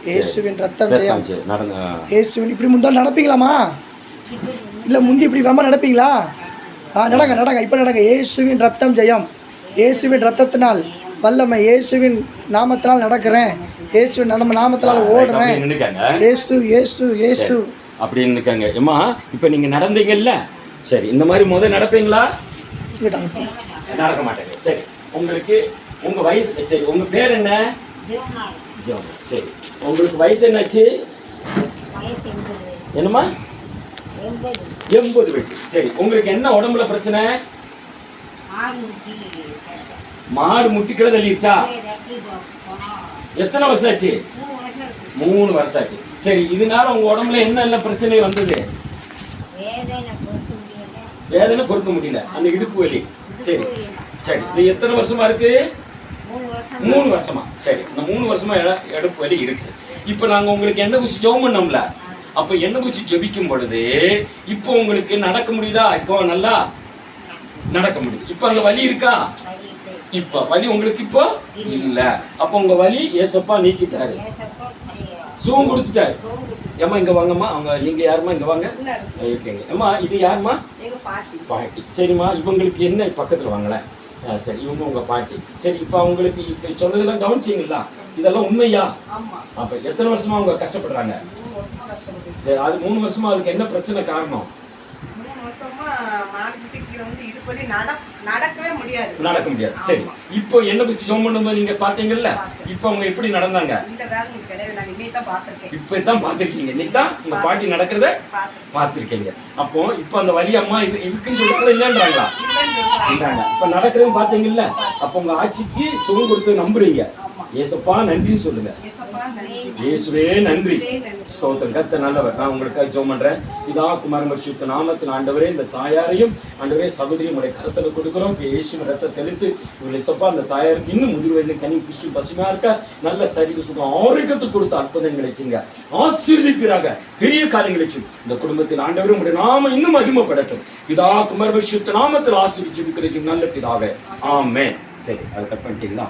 இயேசுவின் ரத்தம் ஜெயம். இயேசுவின் இப்படி முந்தால் நடப்பீங்களாமா? இல்லை முந்தி இப்படி வேமா நடப்பீங்களா? நடங்க நடங்க, இப்போ நடங்க. இயேசுவின் ரத்தம் ஜெயம். இயேசுவின் ரத்தத்தினால் வல்லமை. இயேசுவின் நாமத்தினால் நடக்கிறேன். இயேசுவின் நாமத்தினால் ஓடுறேன். இயேசு இயேசு இயேசு அப்படின்னு இருக்காங்க. ஏம்மா இப்போ நீங்கள் நடந்தீங்கல்ல, சரி இந்த மாதிரி முதல் நடப்பீங்களா? நடக்க மாட்டேங்க. சரி உங்களுக்கு உங்கள் வயசு, சரி உங்கள் பேர் என்ன? சரி உங்களுக்கு வயசு என்னாச்சு? என்னம்மா? 80 வயசு. சரி உங்களுக்கு என்ன உடம்புல பிரச்சனை? மாடு முட்டிக்கிற தள்ளிடுச்சா? எத்தனை வருஷம் ஆச்சு? 3 வருஷம் ஆச்சு. சரி இதனால உங்க உடம்புல என்ன எல்லாம் பிரச்சனை வந்தது? வேதனை பொறுக்க முடியல, அந்த இடுப்பு வலி. சரி சரி இது எத்தனை வருஷமா இருக்கு? 3 வருஷமா. சரி இந்த 3 வருஷமா இடுப்பு வலி இருக்கு. இப்போ நாங்கள் உங்களுக்கு எண்ணெய் பூசி ஜெபம் பண்ணோம்ல, அப்போ எண்ணெய் பூசி ஜெபிக்கும் பொழுது இப்போ உங்களுக்கு நடக்க முடியுதா? இப்போ நல்லா நடக்க முடியுது. இப்போ அந்த வலி இருக்கா? இப்போ வலி உங்களுக்கு இப்போ இல்லை. அப்போ உங்க வலி ஏசப்பா நீக்கிட்டாரு, சுகம் கொடுத்துட்டாரு. ஏம்மா இங்கே வாங்கம்மா. அவங்க நீங்கள் யாருமா? இங்கே வாங்க. இருக்கீங்க ஏம்மா. இது யாருமா? பாட்டி. சரிம்மா இவங்களுக்கு என்ன பக்கத்தில் வாங்கலேன். சரி இவங்க உங்கள் பாட்டி. சரி இப்போ அவங்களுக்கு இப்போ சொன்னதெல்லாம் கவனிச்சிங்களா? இதெல்லாம் உண்மையா? அப்போ எத்தனை வருஷமா அவங்க கஷ்டப்படுறாங்க? சரி அது 3 வருஷமா அதுக்கு என்ன பிரச்சனை காரணம்? நடக்க முடியாது. சரி இப்போ என்ன பத்தி ஜெபம் பண்ணும்போது நீங்க பாத்தீங்கல்ல, இப்போ அவங்க எப்படி நடந்தாங்க? இப்பதான் பாத்திருக்கீங்க. இன்னைக்கு தான் உங்க பாட்டி நடக்கிறத பாத்திருக்கீங்க. அப்போ இப்போ அந்த வலி அம்மா இருக்குன்னு சொல்லிட்டு இல்லைன்றாங்களா? இல்லைங்க. இப்ப நடக்கிறதும் பாத்தீங்கல்ல. அப்போ உங்க ஆட்சிக்கு சுகம் கொடுத்து நம்புறீங்க. ஏசப்பா நன்றின்னு சொல்லுங்க. இயேசுவே நன்றி, ஸ்தோத்திரம். கர்த்தர் நல்லவர். நான் உங்களுக்காக ஜெபம் பண்றேன். பிதா குமாரன் பரிசுத்த நாமத்தில் ஆண்டவரே இந்த தாயாரையும் ஆண்டவரே சகோதரியும் உடைய கருத்துல கொடுக்கிறோம். இயேசுவின் ரத்தத்தை தெளித்து இவளேசப்பா அந்த தாயாருக்கு இன்னும் முதிர்வயதில் கனி புஷ்டி பசுமையா இருக்க நல்ல சரீர சுகம் ஆரோக்கியத்தை கொடுத்து அற்புதங்களை செய்யுங்க. ஆசீர்வதிப்பீராக, பெரிய காரியங்களை செய்யும். இந்த குடும்பத்தில் ஆண்டவரே உடைய நாம இன்னும் மகிமைப்படட்டும். பிதா குமாரன் பரிசுத்த நாமத்தில் ஆசீர்வதிச்சிருக்கிறது நல்ல பிதாவே. ஆமென். சரி அது கட் பண்ணிட்டீங்களா?